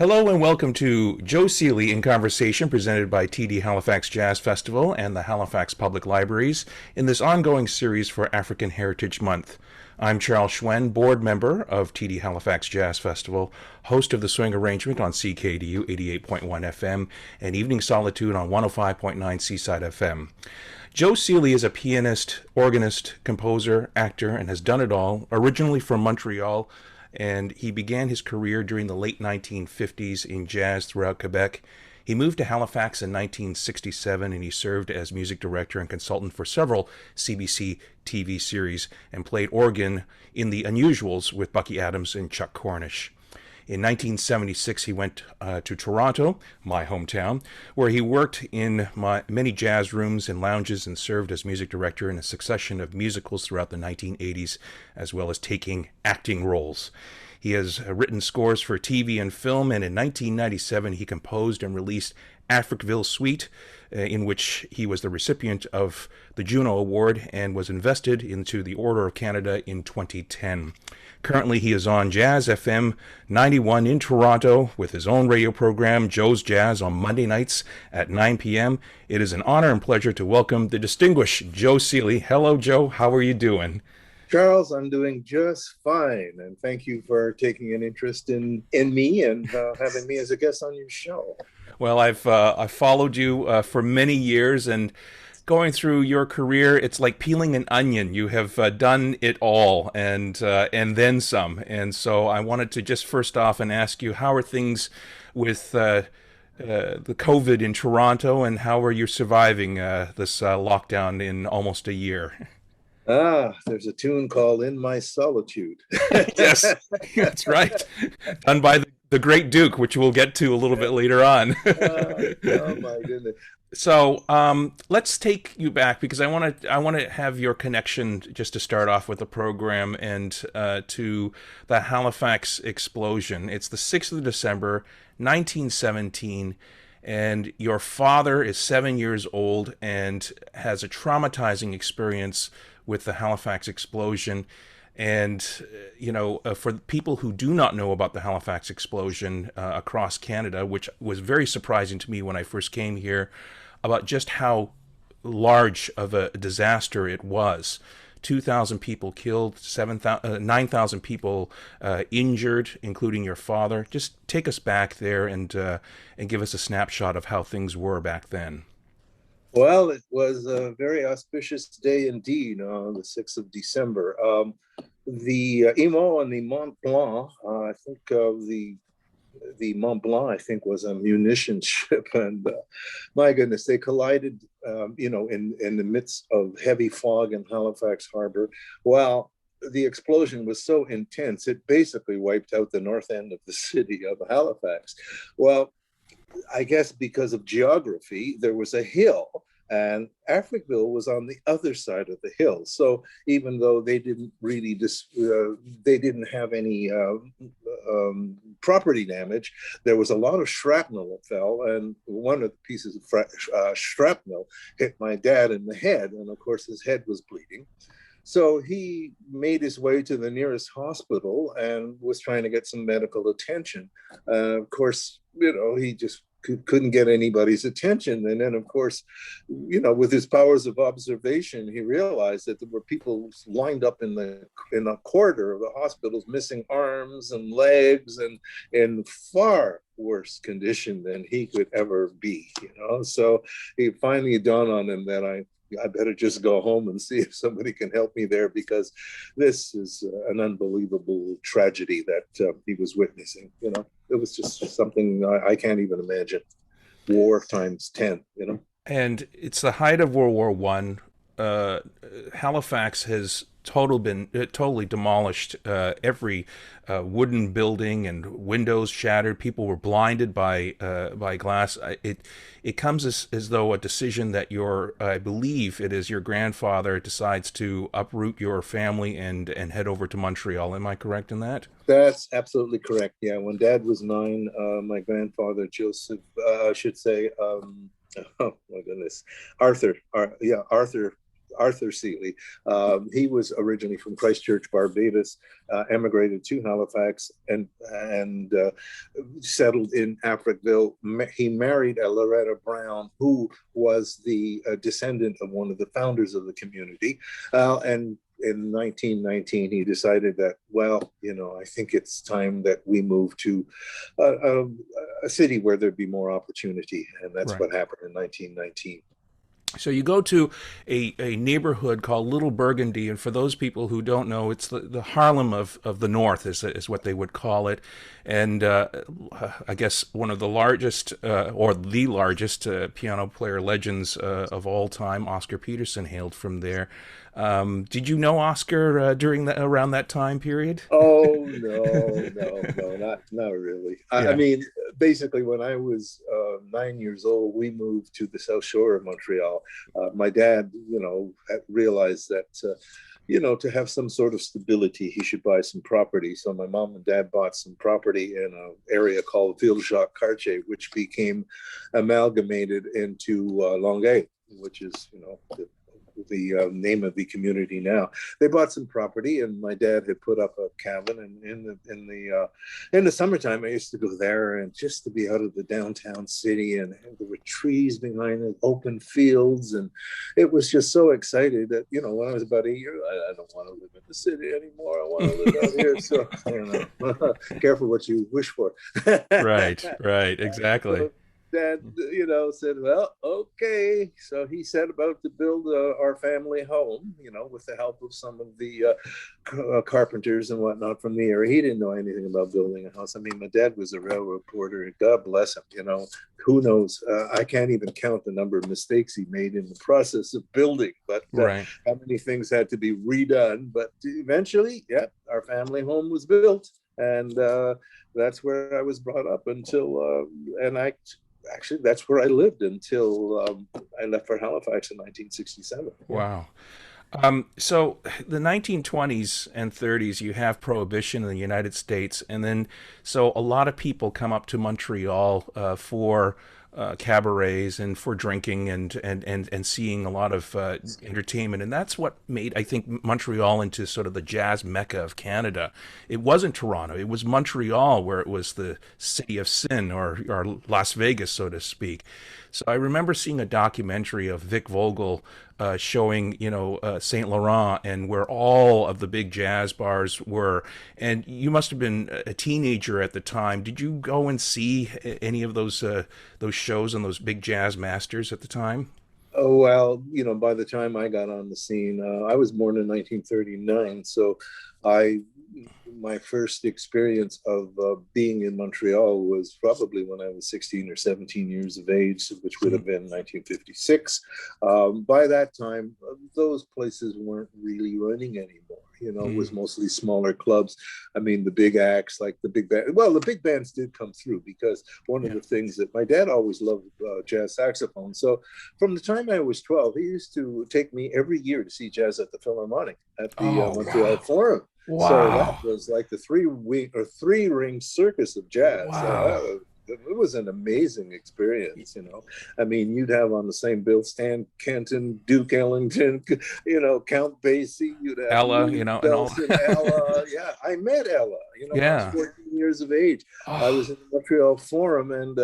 Hello and welcome to Joe Seeley in Conversation, presented by TD Halifax Jazz Festival and the Halifax Public Libraries in this ongoing series for African Heritage Month. I'm Charles Hsuen, board member of TD Halifax Jazz Festival, host of the Swing Arrangement on CKDU 88.1 FM and Evening Solitude on 105.9 Seaside FM. Joe Seeley is a pianist, organist, composer, actor, and has done it all, originally from Montreal, and he began his career during the late 1950s in jazz throughout Quebec. He moved to Halifax in 1967, and he served as music director and consultant for several CBC TV series and played organ in The Unusuals with Bucky Adams and Chuck Cornish. In 1976, he went to Toronto, my hometown, where he worked in many jazz rooms and lounges and served as music director in a succession of musicals throughout the 1980s, as well as taking acting roles. He has written scores for TV and film, and in 1997, he composed and released Africville Suite, in which he was the recipient of the Juno Award and was invested into the Order of Canada in 2010. Currently, he is on Jazz FM 91 in Toronto with his own radio program, Joe's Jazz, on Monday nights at 9 p.m. It is an honor and pleasure to welcome the distinguished Joe Seeley. Hello, Joe. How are you doing? Charles, I'm doing just fine, and thank you for taking an interest in me and having me as a guest on your show. Well, I've followed you for many years, and going through your career, it's like peeling an onion. You have done it all, and then some. And so I wanted to just first off and ask you, how are things with the COVID in Toronto, and how are you surviving this lockdown in almost a year? There's a tune called In My Solitude. Yes, that's right. Done by the great Duke, which we'll get to a little bit later on. Oh my goodness. So let's take you back, because I want to have your connection, just to start off with the program, and to the Halifax Explosion. It's the 6th of December, 1917, and your father is 7 years old and has a traumatizing experience with the Halifax Explosion. And, for people who do not know about the Halifax Explosion across Canada, which was very surprising to me when I first came here, about just how large of a disaster it was. 2,000 people killed, 9,000 people injured, including your father. Just take us back there and give us a snapshot of how things were back then. Well, it was a very auspicious day indeed on the 6th of December. The Imo and the Mont Blanc, I think the Mont Blanc, I think, was a munition ship, and my goodness, they collided, in the midst of heavy fog in Halifax Harbor. Well, the explosion was so intense, it basically wiped out the north end of the city of Halifax. Well, I guess because of geography, there was a hill, and Africville was on the other side of the hill. So even though they didn't really they didn't have any property damage, there was a lot of shrapnel that fell, and one of the pieces of shrapnel hit my dad in the head, and of course his head was bleeding. So he made his way to the nearest hospital and was trying to get some medical attention. Of course, he just couldn't get anybody's attention. And then, of course, with his powers of observation, he realized that there were people lined up in a corridor of the hospitals, missing arms and legs, and in far worse condition than he could ever be. So it finally dawned on him that I better just go home and see if somebody can help me there, because this is an unbelievable tragedy that he was witnessing. It was just something I can't even imagine. War times 10, And it's the height of World War One. Halifax has totally demolished every wooden building, and windows shattered. People were blinded by glass. It comes as though a decision that I believe it is your grandfather decides to uproot your family and head over to Montreal. Am I correct in that? That's absolutely correct. Yeah, when Dad was 9, my grandfather Joseph, I should say, oh my goodness, Arthur Arthur Seeley. He was originally from Christchurch, Barbados, emigrated to Halifax and settled in Africville. He married a Loretta Brown, who was the descendant of one of the founders of the community. And in 1919, he decided that, well, you know, I think it's time that we move to a city where there'd be more opportunity. And that's Right. what happened in 1919. So you go to a neighborhood called Little Burgundy, and for those people who don't know, it's the Harlem of the North, is what they would call it. And I guess one of the largest, or the largest piano player legends of all time, Oscar Peterson, hailed from there. Did you know Oscar around that time period? Oh no, not really. I Yeah. mean, basically, when I was 9 years old, we moved to the South Shore of Montreal. My dad, you know, realized that you know, to have some sort of stability, he should buy some property. So my mom and dad bought some property in an area called Ville-Jacques-Cartier, which became amalgamated into Longueuil, which is, you know, the name of the community now. They bought some property, and my dad had put up a cabin. And in the summertime, I used to go there, and just to be out of the downtown city, and there were trees behind it, open fields, and it was just so excited that, you know, when I was about 8 years, I don't want to live in the city anymore. I want to live out here. So, you know, careful what you wish for. Right, right, exactly. So, Dad, you know, said, well, okay. So he set about to build our family home, you know, with the help of some of the carpenters and whatnot from the area. He didn't know anything about building a house. I mean, my dad was a railroad porter, and God bless him, you know, who knows? I can't even count the number of mistakes he made in the process of building, but Right. how many things had to be redone. But eventually, yeah, our family home was built. And that's where I was brought up until, and actually, that's where I lived until I left for Halifax in 1967. Wow. So the 1920s and 30s, you have prohibition in the United States, and then so a lot of people come up to Montreal for cabarets and for drinking and seeing a lot of entertainment, and that's what made, I think, Montreal into sort of the jazz mecca of Canada. It wasn't Toronto; it was Montreal, where it was the city of sin, or Las Vegas, so to speak. So I remember seeing a documentary of Vic Vogel showing, you know, Saint Laurent, and where all of the big jazz bars were. And you must have been a teenager at the time. Did you go and see any of those shows and those big jazz masters at the time? Oh, well, you know, by the time I got on the scene, I was born in 1939. So I, my first experience of being in Montreal was probably when I was 16 or 17 years of age, which would have been 1956. By that time, those places weren't really running anymore. You know, it was mostly smaller clubs. I mean, the big acts like the big band. Well, the big bands did come through, because one of the things that my dad always loved jazz saxophone. So from the time I was 12, he used to take me every year to see jazz at the Philharmonic at the Montreal Forum. Wow. So that was like the three-ring circus of jazz. Wow. It was an amazing experience, you know. I mean, you'd have on the same bill Stan Kenton, Duke Ellington, you know, Count Basie. You'd have Ella, you know, and all. Ella. Yeah, I met Ella. You know, when I was 14 years of age. I was in the Montreal Forum, and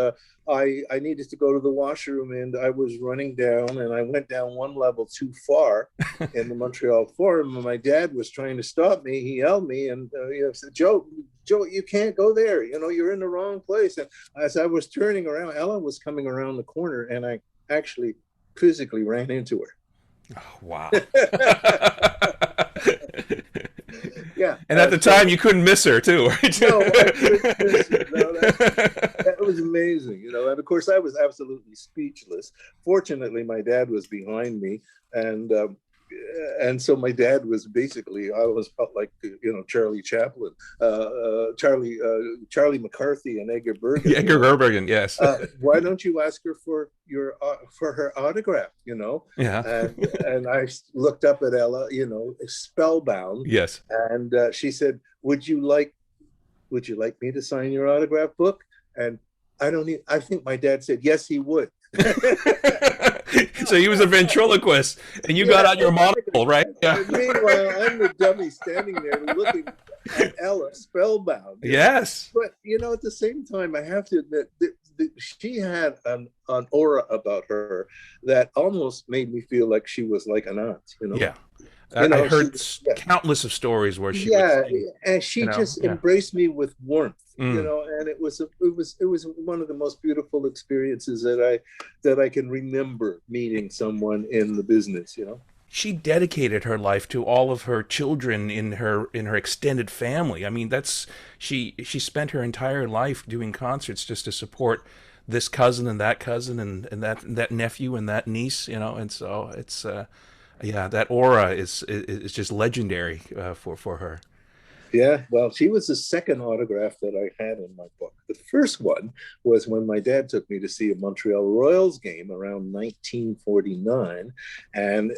I needed to go to the washroom, and I was running down, and I went down one level too far in the Montreal Forum, and my dad was trying to stop me. He yelled me, and you know, said, Joe, you can't go there. You know, you're in the wrong place. And as I was turning around, Ella was coming around the corner, and I actually physically ran into her. Oh, wow. Yeah. And at the time, you couldn't miss her, too, right? No, I couldn't miss it. No, that was amazing, you know. And of course, I was absolutely speechless. Fortunately, my dad was behind me, and so my dad was basically, I always felt like, you know, Charlie Chaplin, Charlie McCarthy, and Edgar Bergen. Edgar Bergen, yes. Why don't you ask her for her autograph? You know. Yeah. And I looked up at Ella, you know, spellbound. Yes. And she said, "Would you like me to sign your autograph book?" And I think my dad said, yes, he would. So he was a ventriloquist, and you got out your monocle, right? Yeah. And meanwhile, I'm the dummy standing there looking at Ella spellbound. Yes. But, at the same time, I have to admit that she had an aura about her that almost made me feel like she was like an aunt. Yeah. I heard countless of stories where she would sing, and she just embraced me with warmth, and it was one of the most beautiful experiences that I can remember meeting someone in the business. She dedicated her life to all of her children in her extended family. I mean, she spent her entire life doing concerts just to support this cousin and that cousin and that nephew and that niece, and so it's that aura is just legendary for her. Yeah, well, she was the second autograph that I had in my book. The first one was when my dad took me to see a Montreal Royals game around 1949, and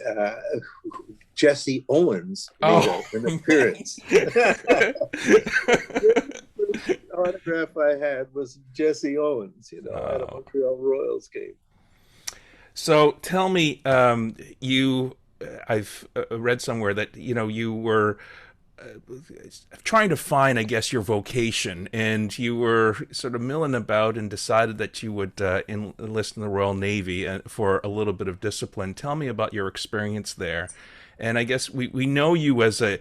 Jesse Owens made an appearance. The autograph I had was Jesse Owens, at a Montreal Royals game. So tell me, I've read somewhere that you were trying to find, I guess, your vocation, and you were sort of milling about and decided that you would enlist in the Royal Navy for a little bit of discipline. Tell me about your experience there. And I guess we know you as a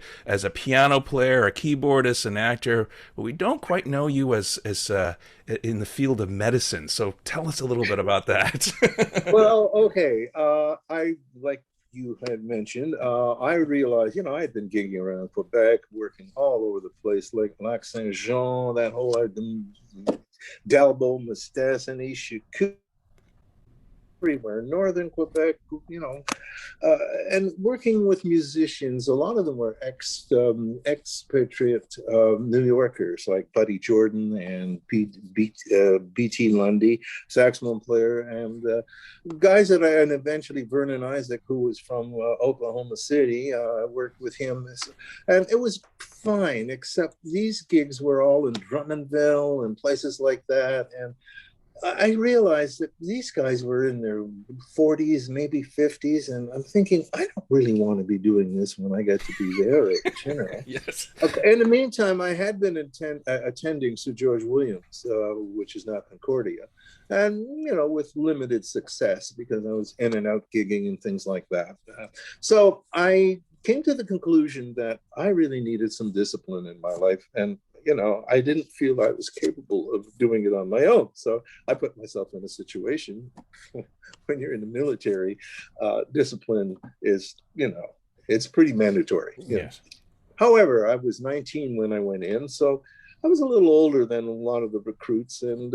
piano player, a keyboardist, an actor, but we don't quite know you as in the field of medicine. So tell us a little bit about that. Well, okay. I like you had mentioned, I realized, I had been gigging around Quebec, working all over the place, like Lac Saint Jean, that whole Dalbo, Mistassini, Chicout, everywhere, northern Quebec, and working with musicians. A lot of them were expatriate New Yorkers, like Buddy Jordan and B.T. Lundy, saxophone player, and guys and eventually Vernon Isaac, who was from Oklahoma City. I worked with him, and it was fine, except these gigs were all in Drummondville and places like that, and I realized that these guys were in their 40s, maybe 50s, and I'm thinking, I don't really want to be doing this when I get to be their age, Yes. Okay. In the meantime, I had been attending Sir George Williams, which is now Concordia, and, with limited success because I was in and out gigging and things like that. So I came to the conclusion that I really needed some discipline in my life, and I didn't feel I was capable of doing it on my own. So I put myself in a situation when you're in the military, discipline is, it's pretty mandatory. Yes. However, I was 19 when I went in, so I was a little older than a lot of the recruits. And,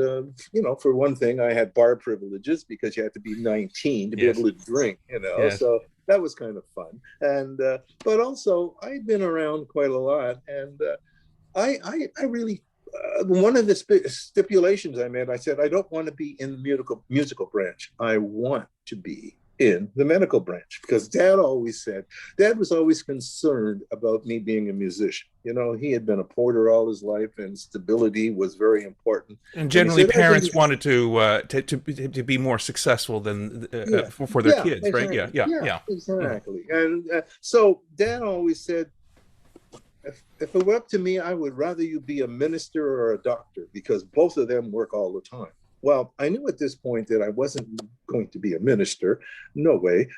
for one thing, I had bar privileges because you had to be 19 to be able to drink, Yes. So that was kind of fun. And, but also I'd been around quite a lot, and I really, one of the stipulations I made, I said, I don't want to be in the musical branch. I want to be in the medical branch, because Dad was always concerned about me being a musician. He had been a porter all his life, and stability was very important. And generally, parents wanted to be more successful than for their kids, exactly. right? Yeah, exactly. And so Dad always said, if it were up to me, I would rather you be a minister or a doctor, because both of them work all the time. Well, I knew at this point that I wasn't going to be a minister. No way.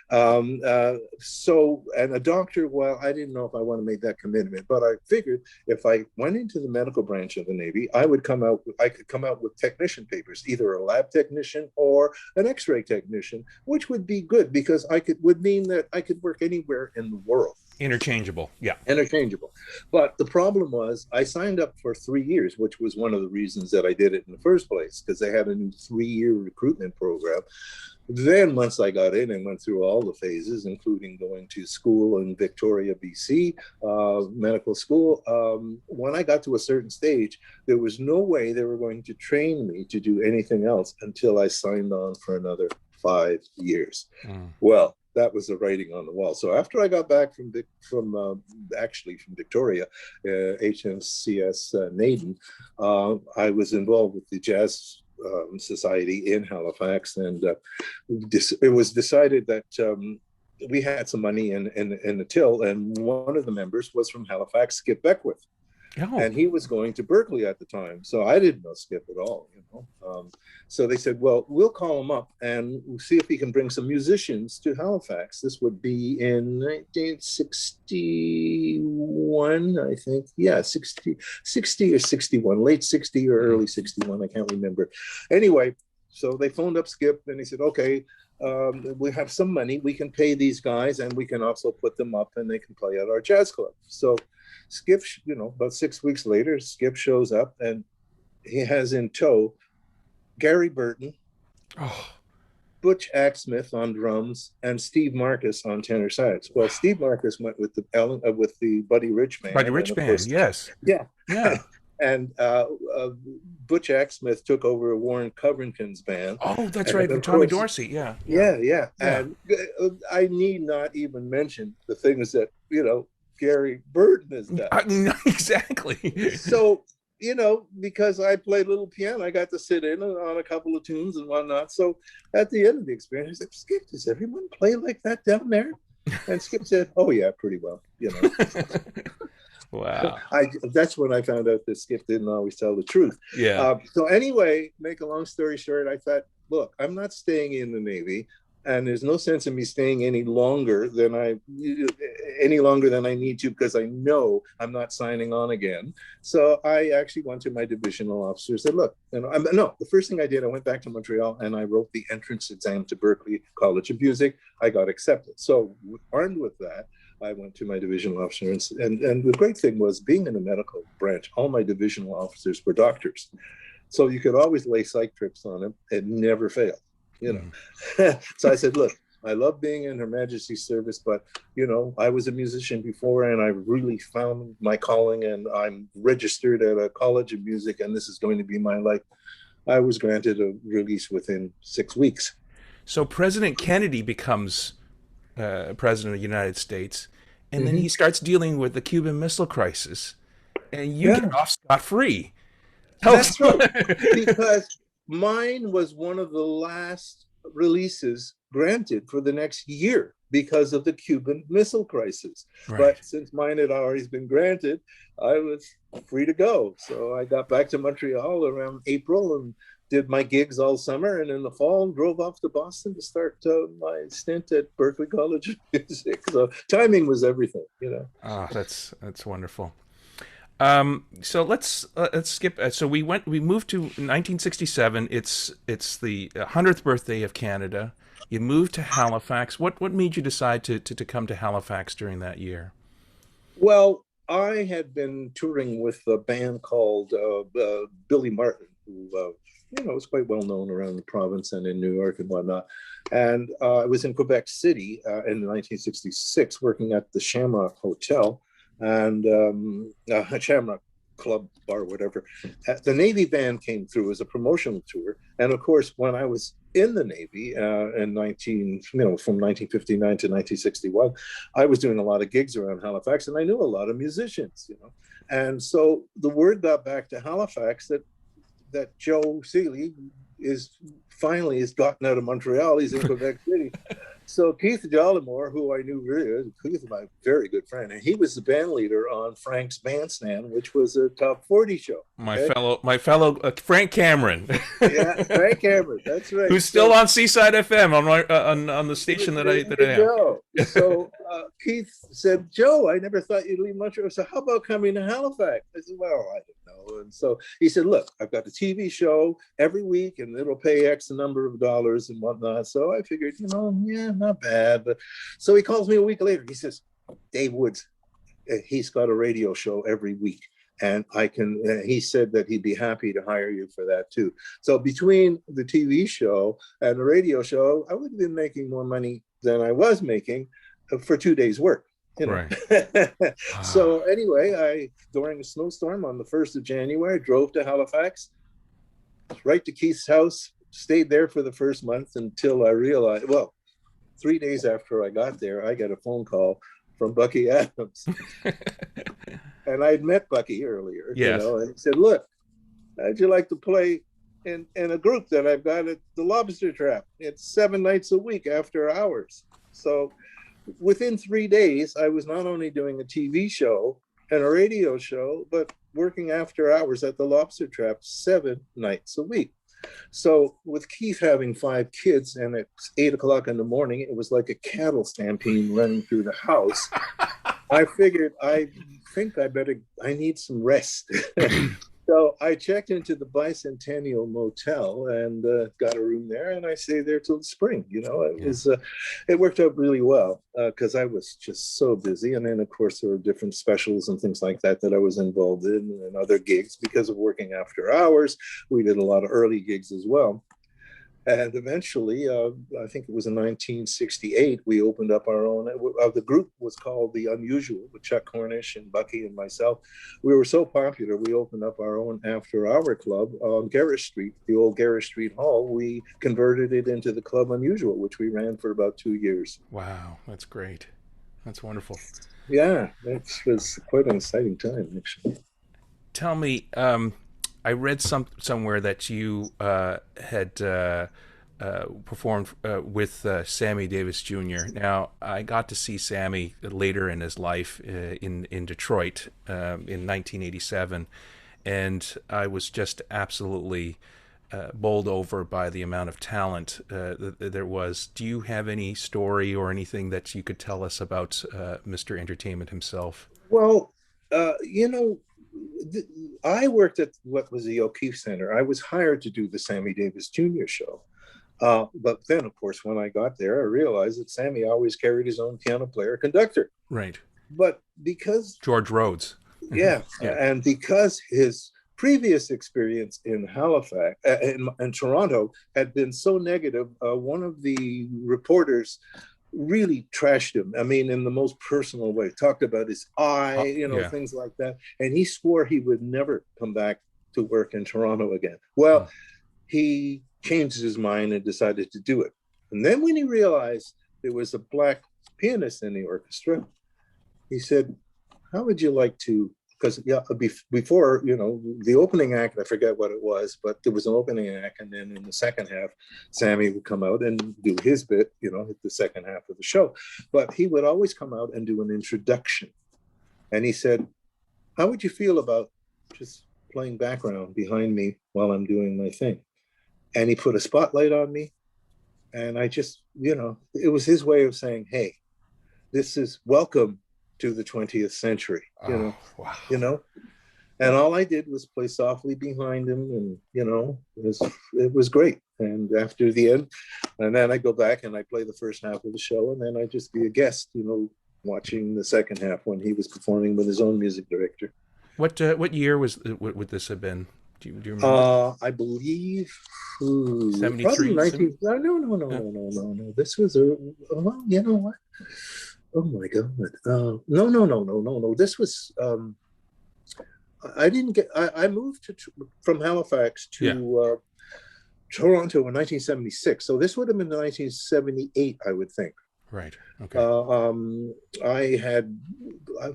So, and a doctor, well, I didn't know if I want to make that commitment, but I figured if I went into the medical branch of the Navy, I could come out with technician papers, either a lab technician or an X-ray technician, which would be good because would mean that I could work anywhere in the world. Interchangeable. But the problem was I signed up for 3 years, which was one of the reasons that I did it in the first place, because they had a new 3-year recruitment program. Then once I got in and went through all the phases, including going to school in Victoria, BC, medical school, when I got to a certain stage, there was no way they were going to train me to do anything else until I signed on for another 5 years. Well, that was the writing on the wall. So after I got back from Victoria, HMCS Naden, I was involved with the jazz society in Halifax, and it was decided that we had some money in the till, and one of the members was from Halifax, Skip Beckwith. Oh. And he was going to Berkeley at the time. So I didn't know Skip at all, you know. So they said, well, we'll call him up and we'll see if he can bring some musicians to Halifax. This would be in 1961, I think. Yeah, 60 or 61, late 60 or early 61. I can't remember. Anyway, so they phoned up Skip and he said, okay, we have some money. We can pay these guys and we can also put them up and they can play at our jazz club. So Skip, you know, about 6 weeks later, Skip shows up and he has in tow Gary Burton, Butch Axsmith on drums, and Steve Marcus on tenor sax. Well, Steve Marcus went with the Buddy Rich Band. Buddy Rich Band, yes. Yeah. Yeah. And Butch Axsmith took over Warren Covington's band. Oh, that's right, with Tommy Dorsey, yeah. Yeah. And I need not even mention the things that, you know, Gary Burton has done. Exactly. So, you know, because I played a little piano, I got to sit in on a couple of tunes and whatnot. So at the end of the experience, I said, Skip, does everyone play like that down there? And Skip said, oh, yeah, pretty well, you know. Wow. That's when I found out that Skip didn't always tell the truth. Yeah. So anyway, make a long story short, I thought, look, I'm not staying in the Navy. And there's no sense in me staying any longer than I need to, because I know I'm not signing on again. So I actually went to my divisional officer and said, look, the first thing I did, I went back to Montreal and I wrote the entrance exam to Berkeley College of Music. I got accepted. So armed with that, I went to my divisional officer. And the great thing was, being in the medical branch, all my divisional officers were doctors. So you could always lay psych trips on them. It never failed. You know, so I said, look, I love being in Her Majesty's service, but, you know, I was a musician before and I really found my calling and I'm registered at a college of music and this is going to be my life. I was granted a release within 6 weeks. So President Kennedy becomes president of the United States, and then he starts dealing with the Cuban Missile Crisis, and you get off scot-free. That's right, because mine was one of the last releases granted for the next year because of the Cuban Missile Crisis. Right. But since mine had already been granted, I was free to go. So I got back to Montreal around April and did my gigs all summer. And in the fall, drove off to Boston to start my stint at Berklee College of Music. So timing was everything, you know. Oh, that's wonderful. So let's skip. So we moved to 1967. It's the 100th birthday of Canada. You moved to Halifax. What made you decide to come to Halifax during that year? Well, I had been touring with a band called Billy Martin, who you know, was quite well known around the province and in New York and whatnot. And I was in Quebec City in 1966, working at the Shamrock Hotel. And Shamrock Club, bar, whatever. The Navy band came through as a promotional tour, and of course, when I was in the Navy from 1959 to 1961, I was doing a lot of gigs around Halifax, and I knew a lot of musicians, you know. And so the word got back to Halifax that Joe Seeley has gotten out of Montreal. He's in Quebec City. So Keith Jollimore, who I knew Keith is my very good friend, and he was the band leader on Frank's Bandstand, which was a top 40 show. My fellow Frank Cameron. Yeah, Frank Cameron, that's right. Who's still on Seaside FM on the station that I am. So Keith said, Joe, I never thought you'd leave Montreal. So how about coming to Halifax? I said, well, I don't know. And so he said, look, I've got a TV show every week and it'll pay X number of dollars and whatnot. So I figured, you know, yeah, not bad. But so he calls me a week later. He says, Dave Woods, he's got a radio show every week. And he said that he'd be happy to hire you for that too. So between the TV show and the radio show, I would have been making more money than I was making for 2 days' work. You know? Right. So anyway, during a snowstorm on the 1st of January, drove to Halifax, right to Keith's house, stayed there for the first month until I realized, 3 days after I got there, I got a phone call from Bucky Adams. And I'd met Bucky earlier, yes. You know, and he said, look, how'd you like to play in a group that I've got at the Lobster Trap. It's 7 nights a week after hours. So within 3 days, I was not only doing a TV show and a radio show, but working after hours at the Lobster Trap 7 nights a week. So with Keith having 5 kids and it's 8 o'clock in the morning, it was like a cattle stampede running through the house. I figured, I need some rest. So I checked into the Bicentennial Motel and got a room there, and I stayed there till the spring. It worked out really well because I was just so busy. And then, of course, there were different specials and things like that I was involved in, and other gigs because of working after hours. We did a lot of early gigs as well. And eventually, I think it was in 1968, we opened up our own. The group was called The Unusual, with Chuck Cornish and Bucky and myself. We were so popular, we opened up our own after-hour club on Garrish Street, the old Garrish Street Hall. We converted it into the Club Unusual, which we ran for about 2 years. Wow, that's great. That's wonderful. Yeah, that was quite an exciting time, actually. Tell me, I read somewhere that you had performed with Sammy Davis Jr. Now, I got to see Sammy later in his life in Detroit in 1987, and I was just absolutely bowled over by the amount of talent that there was. Do you have any story or anything that you could tell us about Mr. Entertainment himself? Well, I worked at what was the O'Keefe Center. I was hired to do the Sammy Davis Jr. show. But then, of course, when I got there, I realized that Sammy always carried his own piano player conductor. Right. But because... George Rhodes. Yeah. And because his previous experience in Halifax, in Toronto, had been so negative, one of the reporters really trashed him. I mean, in the most personal way, talked about his eye, things like that. And he swore he would never come back to work in Toronto again. Well, he changed his mind and decided to do it. And then when he realized there was a black pianist in the orchestra, he said, how would you like to, because before, the opening act, I forget what it was, but there was an opening act, and then in the second half, Sammy would come out and do his bit, the second half of the show. But he would always come out and do an introduction. And he said, how would you feel about just playing background behind me while I'm doing my thing? And he put a spotlight on me. And I just, it was his way of saying, hey, this is welcome to the 20th century, wow. And all I did was play softly behind him, and it was great. And after the end, and then I go back and I play the first half of the show, and then I just be a guest, watching the second half when he was performing with his own music director. What year would this have been? Do you remember? I believe 73. Probably 19. No. This was well, you know what? Oh my God. No. This was, I moved from Halifax to Toronto in 1976. So this would have been 1978, I would think. Right. Okay.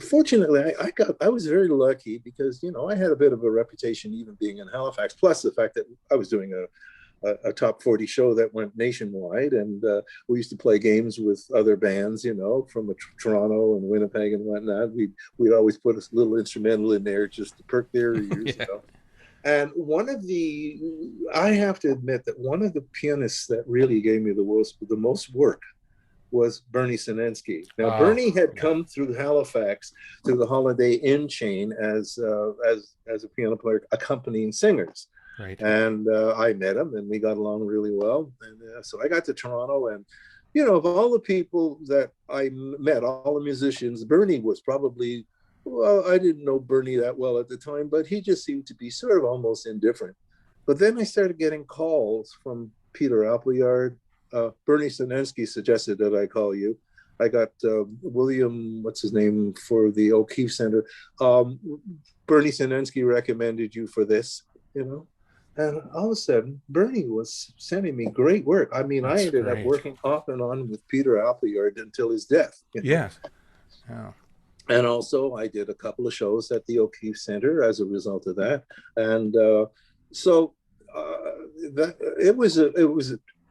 Fortunately, I was very lucky because, I had a bit of a reputation even being in Halifax, plus the fact that I was doing a top 40 show that went nationwide, and we used to play games with other bands, from Toronto and Winnipeg and whatnot. We'd always put a little instrumental in there just to perk their ears. And I have to admit that one of the pianists that really gave me the most work was Bernie Sinensky. Now, Bernie had come through Halifax to the Holiday Inn chain as a piano player accompanying singers. Right. And I met him, and we got along really well. And so I got to Toronto, and, of all the people that I met, all the musicians, Bernie was probably, well, I didn't know Bernie that well at the time, but he just seemed to be sort of almost indifferent. But then I started getting calls from Peter Appleyard. Bernie Sinensky suggested that I call you. I got William, what's his name, for the O'Keefe Center. Bernie Sinensky recommended you for this, And all of a sudden, Bernie was sending me great work. I mean, I ended up working off and on with Peter Appleyard until his death. Yes. Yeah. And also, I did a couple of shows at the O'Keefe Center as a result of that. And so it was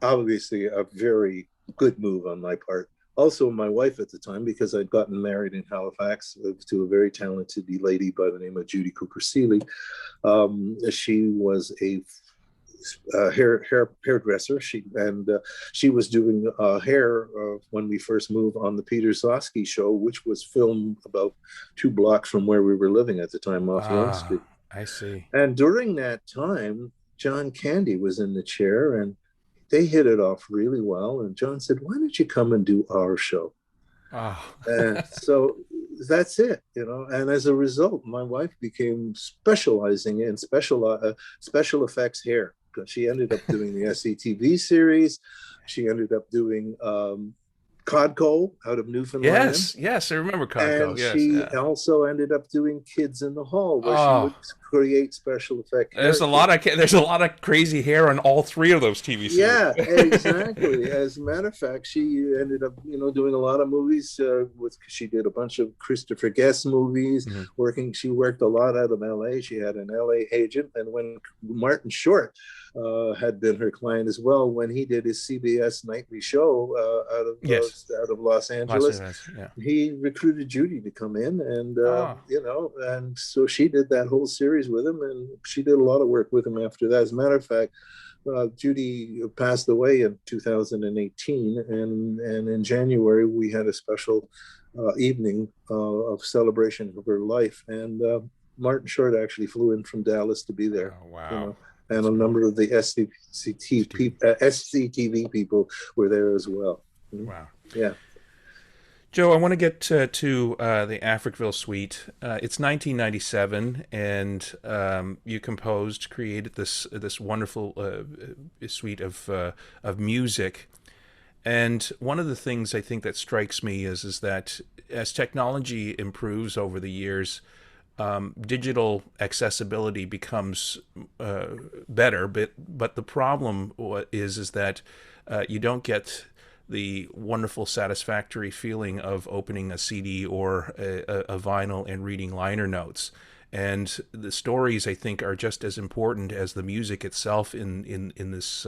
obviously a very good move on my part. Also, my wife at the time, because I'd gotten married in Halifax to a very talented lady by the name of Judy Cooper Seeley. She was a hairdresser. She was doing hair when we first moved on the Peter Sanski show, which was filmed about 2 blocks from where we were living at the time off Yonge Street. I see. And during that time, John Candy was in the chair, and they hit it off really well. And John said, "Why don't you come and do our show?" And so that's it, And as a result, my wife became specializing in special effects hair. She ended up doing the SCTV series. She ended up doing Codco out of Newfoundland. Yes, I remember Codco. And yes, she also ended up doing Kids in the Hall, where she would create special effect. There's a lot of crazy hair on all 3 of those TV series. Yeah, exactly. As a matter of fact, she ended up, doing a lot of movies. She did a bunch of Christopher Guest movies. Mm-hmm. She worked a lot out of LA. She had an LA agent, and when Martin Short had been her client as well, when he did his CBS nightly show out of Los Angeles, he recruited Judy to come in, and and so she did that whole series with him, and she did a lot of work with him after that. As a matter of fact, Judy passed away in 2018, and in January we had a special evening of celebration of her life, and Martin Short actually flew in from Dallas to be there. Oh, wow. And a number of the SCTV people were there as well. Wow. Yeah. Joe, I want to get to the Africville Suite. It's 1997, and you created this wonderful suite of music. And one of the things I think that strikes me is that as technology improves over the years, digital accessibility becomes better, but the problem is that you don't get the wonderful, satisfactory feeling of opening a CD or a vinyl and reading liner notes. And the stories, I think, are just as important as the music itself in this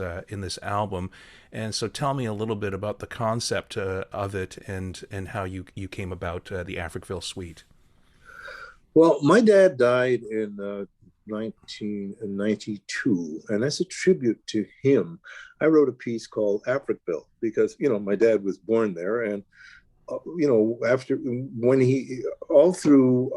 album. And so, tell me a little bit about the concept of it and how you came about the Africville Suite. Well, my dad died in 1992, and as a tribute to him, I wrote a piece called Africville, because my dad was born there, and after when he all through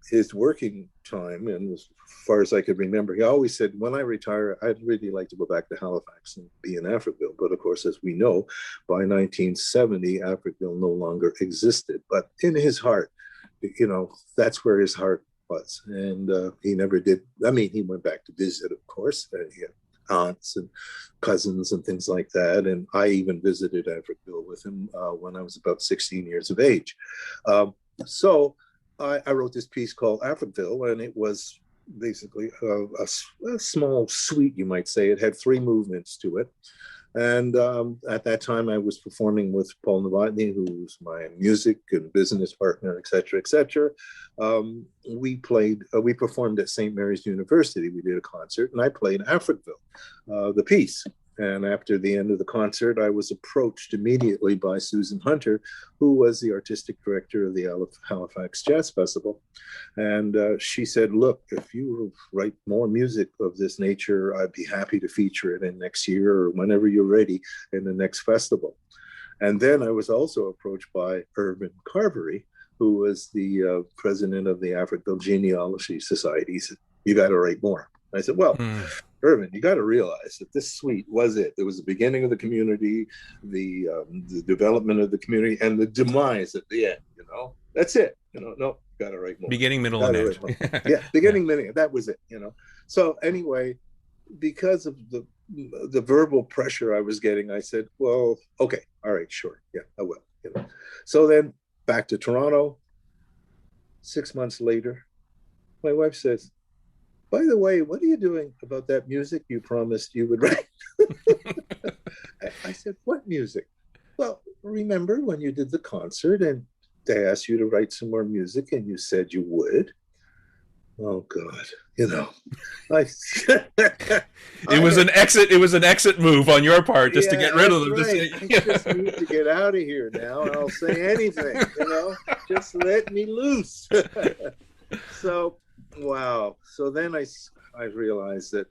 his working time, and as far as I could remember, he always said, "When I retire, I'd really like to go back to Halifax and be in Africville." But of course, as we know, by 1970, Africville no longer existed. But in his heart, that's where his heart was. And he never did. I mean, he went back to visit, of course. He had aunts and cousins and things like that. And I even visited Africville with him when I was about 16 years of age. So I wrote this piece called Africville, and it was basically a small suite, you might say. It had 3 movements to it. And at that time, I was performing with Paul Novotny, who was my music and business partner, et cetera, et cetera. We performed at St. Mary's University. We did a concert, and I played Africville, the piece. And after the end of the concert, I was approached immediately by Susan Hunter, who was the artistic director of the Halifax Jazz Festival. And she said, "Look, if you write more music of this nature, I'd be happy to feature it in next year or whenever you're ready in the next festival." And then I was also approached by Irvin Carvery, who was the president of the Africville Genealogy Society. He said, "You got to write more." I said, "Well, Irvin, you got to realize that this suite was it. It was the beginning of the community, the development of the community, and the demise at the end. That's it. No, you got to write more. Beginning, middle, and end. Yeah, beginning, middle. That was it. So anyway, because of the verbal pressure I was getting, I said, "Well, okay, all right, sure, yeah, I will." So then back to Toronto. 6 months later, my wife says, "By the way, what are you doing about that music you promised you would write?" I said, "What music?" "Well, remember when you did the concert and they asked you to write some more music and you said you would?" Oh God, you know, I, It I was had, an exit. It was an exit move on your part, just to yeah, get rid of that's them. right. I just need to get out of here now. I'll say anything, just let me loose. So, wow. So then I realized that,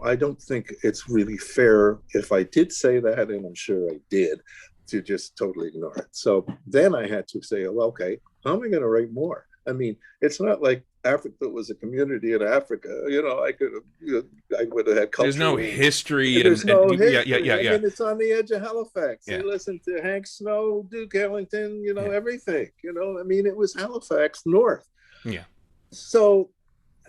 I don't think it's really fair if I did say that, and I'm sure I did, to just totally ignore it. So then I had to say, well, okay, how am I going to write more? I mean, it's not like Africa was a community in Africa. I could have, I would have had There's no cultural. history, There's and no yeah, yeah, history. yeah, I yeah, mean, it's on the edge of Halifax. They yeah, listened to Hank Snow, Duke Ellington, yeah, everything. I mean, it was Halifax North. yeah. So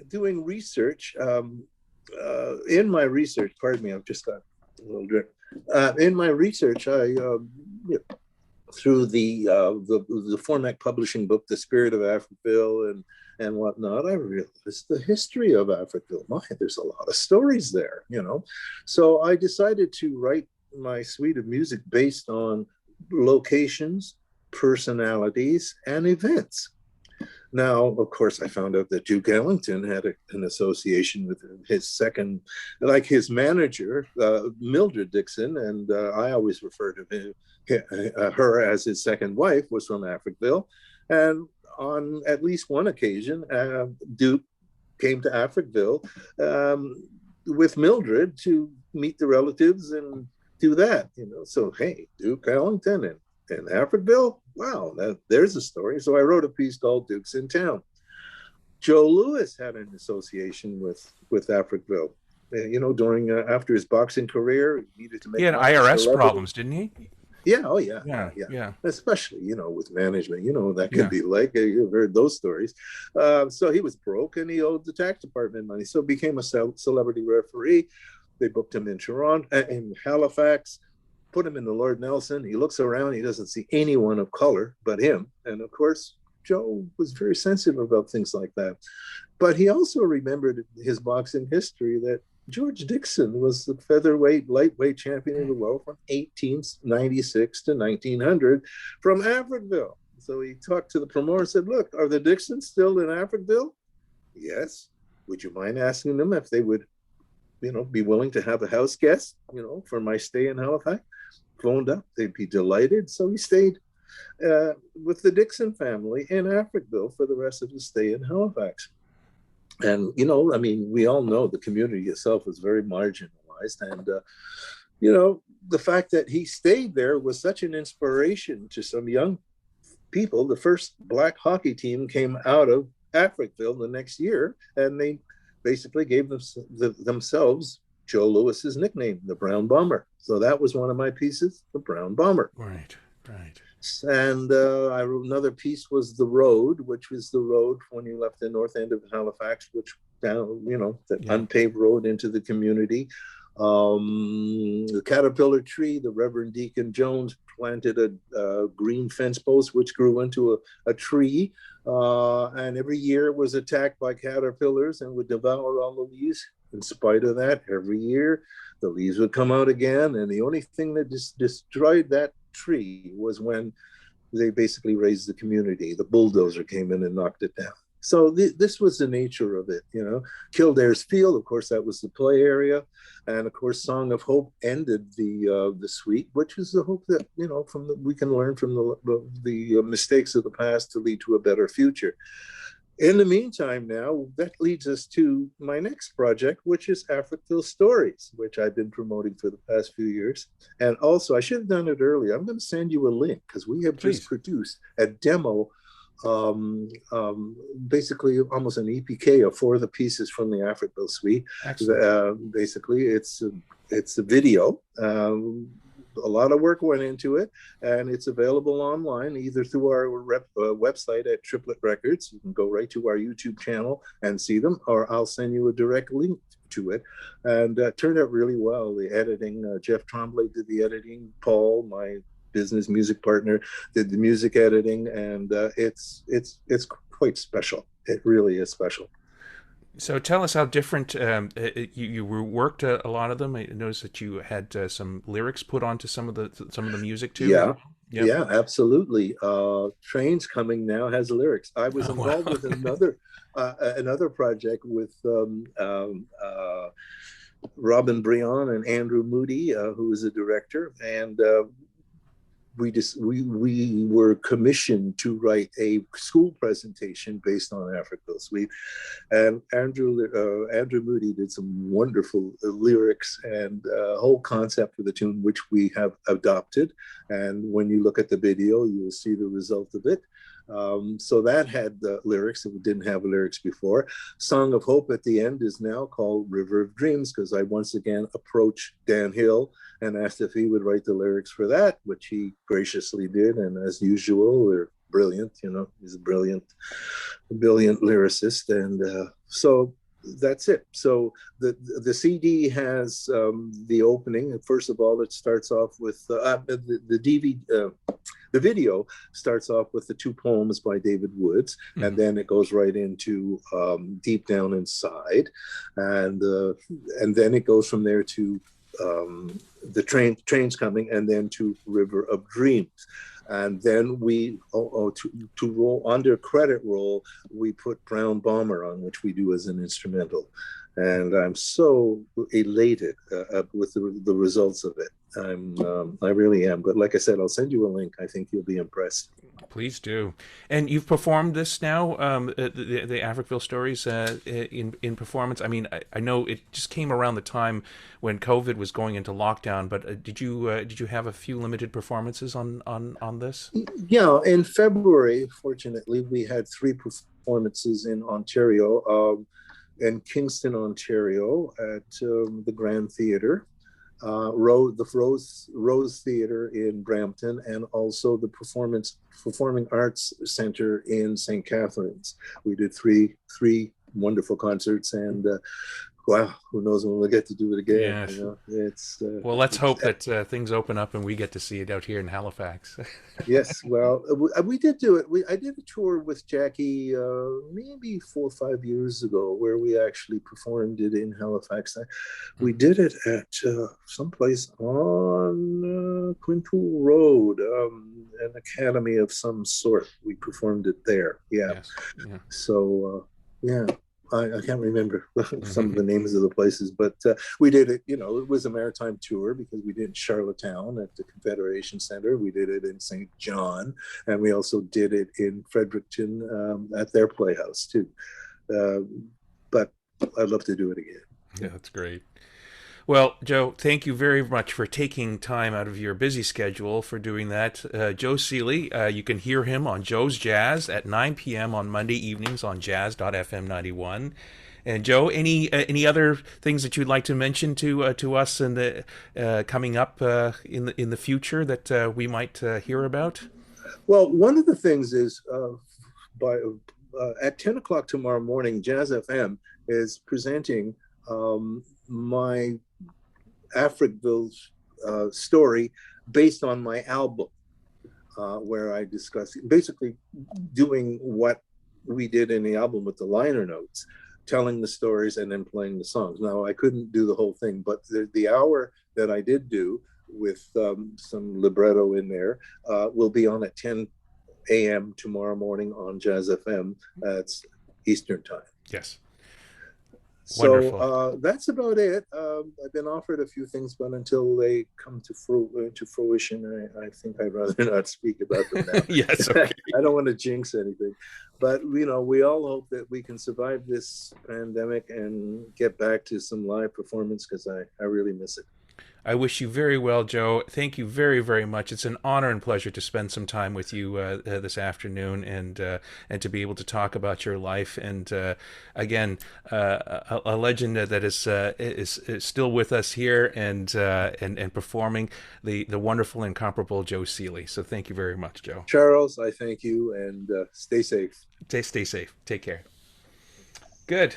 doing research, in my research, pardon me, I've just got a little drip. In my research, through the format publishing book, The Spirit of Africville and whatnot, I realized the history of Africville. My, there's a lot of stories there. So I decided to write my suite of music based on locations, personalities, and events. Now, of course, I found out that Duke Ellington had an association with his second, like his manager, Mildred Dixon, and I always refer to her as his second wife, was from Africville. And on at least one occasion, Duke came to Africville with Mildred to meet the relatives and do that. So, hey, Duke Ellington and Africville, wow, there's a story. So I wrote a piece called Duke's in Town. Joe Louis had an association with Africville. During after his boxing career, he needed to make He had money. IRS problems, didn't he? Yeah, oh yeah, Yeah, yeah. yeah, Especially with management, that can yeah. be like you've heard those stories. So he was broke and he owed the tax department money, so became a celebrity referee. They booked him in Toronto, in Halifax. Put him in the Lord Nelson. He looks around. He doesn't see anyone of color but him. And of course, Joe was very sensitive about things like that. But he also remembered his boxing history that George Dixon was the featherweight, lightweight champion of the world from 1896 to 1900 from Africville. So he talked to the promoter and said, look, are the Dixons still in Africville? Yes. Would you mind asking them if they would be willing to have a house guest, for my stay in Halifax? Phoned up, they'd be delighted. So he stayed with the Dixon family in Africville for the rest of his stay in Halifax. And, I mean, we all know the community itself was very marginalized. And, the fact that he stayed there was such an inspiration to some young people. The first black hockey team came out of Africville the next year, and they basically gave themselves Joe Louis's nickname, the Brown Bomber. So that was one of my pieces, the Brown Bomber. Right, right. And I wrote another piece was The Road, which was the road when you left the north end of Halifax, which down, the unpaved road into the community. The caterpillar tree, the Reverend Deacon Jones planted a green fence post, which grew into a tree. And every year it was attacked by caterpillars and would devour all the leaves. In spite of that, every year the leaves would come out again. And the only thing that destroyed that tree was when they basically raised the community. The bulldozer came in and knocked it down. So this was the nature of it, Kildare's Field, of course, that was the play area. And of course, Song of Hope ended the suite, which is the hope that, we can learn from the mistakes of the past to lead to a better future. In the meantime, now, that leads us to my next project, which is Africville Stories, which I've been promoting for the past few years. And also, I should have done it earlier. I'm going to send you a link because we have just produced a demo, basically almost an EPK of 4 of the pieces from the Africville Suite. Basically, it's a video. A lot of work went into it, and it's available online either through our website at Triplet Records. You can go right to our YouTube channel and see them, or I'll send you a direct link to it. And it turned out really well. The editing, Jeff Tremblay did the editing. Paul, my business music partner, did the music editing, and it's quite special. It really is special. So tell us how different you worked a lot of them. I noticed that you had some lyrics put onto some of the music too. Yeah, Yep. Yeah, absolutely. Trains Coming Now has lyrics. I was Oh, wow. involved with another project with Robin Brion and Andrew Moody, who is a director, and we were commissioned to write a school presentation based on Africville Suite, and Andrew Moody did some wonderful lyrics and whole concept for the tune, which we have adopted. And when you look at the video, you'll see the result of it. So that had the lyrics that we didn't have lyrics before. Song of Hope at the end is now called River of Dreams, because I once again approached Dan Hill and asked if he would write the lyrics for that, which he graciously did. And as usual, they're brilliant. He's a brilliant lyricist. And so that's it. So the CD has the opening. And first of all, it starts off with the DVD. The video starts off with the two poems by David Woods, and then it goes right into Deep Down Inside, and then it goes from there to the Train's Coming, and then to River of Dreams. And then we, to roll under credit roll, we put Brown Bomber on, which we do as an instrumental. And I'm so elated with the results of it. I really am. But like I said, I'll send you a link. I think you'll be impressed. Please do. And you've performed this now, the Africville Stories in performance. I mean, I know it just came around the time when COVID was going into lockdown. But did you have a few limited performances on this? Yeah, in February, fortunately, we had 3 performances in Ontario, in Kingston, Ontario, at the Grand Theatre. The Rose Theatre in Brampton, and also the Performing Arts Center in St. Catharines. We did three wonderful concerts, and wow, who knows when we'll get to do it again. Yes. It's well, let's hope that things open up and we get to see it out here in Halifax. Yes, well, we did do it. I did a tour with Jackie maybe 4 or 5 years ago, where we actually performed it in Halifax. We did it at someplace on Quinpool Road, an academy of some sort. We performed it there. Yeah. Yes. Yeah. So yeah. I can't remember some of the names of the places, but we did it, it was a maritime tour, because we did in Charlottetown at the Confederation Center. We did it in St. John, and we also did it in Fredericton at their playhouse too. But I'd love to do it again. Yeah, that's great. Well, Joe, thank you very much for taking time out of your busy schedule for doing that. Joe Seeley, you can hear him on Joe's Jazz at 9 p.m. on Monday evenings on jazz.fm 91. And Joe, any other things that you'd like to mention to us in the coming up in the future that we might hear about? Well, one of the things is at 10 o'clock tomorrow morning, Jazz FM is presenting my Africville story based on my album, where I discuss basically doing what we did in the album with the liner notes, telling the stories and then playing the songs. Now, I couldn't do the whole thing, but the hour that I did do with some libretto in there will be on at 10 a.m. tomorrow morning on Jazz FM. That's Eastern time. Yes. So that's about it. I've been offered a few things, but until they come to fruition, I think I'd rather not speak about them now. Yes, okay. I don't want to jinx anything. But, we all hope that we can survive this pandemic and get back to some live performance, because I really miss it. I wish you very well, Joe. Thank you very, very much. It's an honor and pleasure to spend some time with you this afternoon, and to be able to talk about your life. And again, a legend that is still with us here and performing, the wonderful, incomparable Joe Seeley. So thank you very much, Joe. Charles, I thank you, and stay safe. Stay safe. Take care. Good.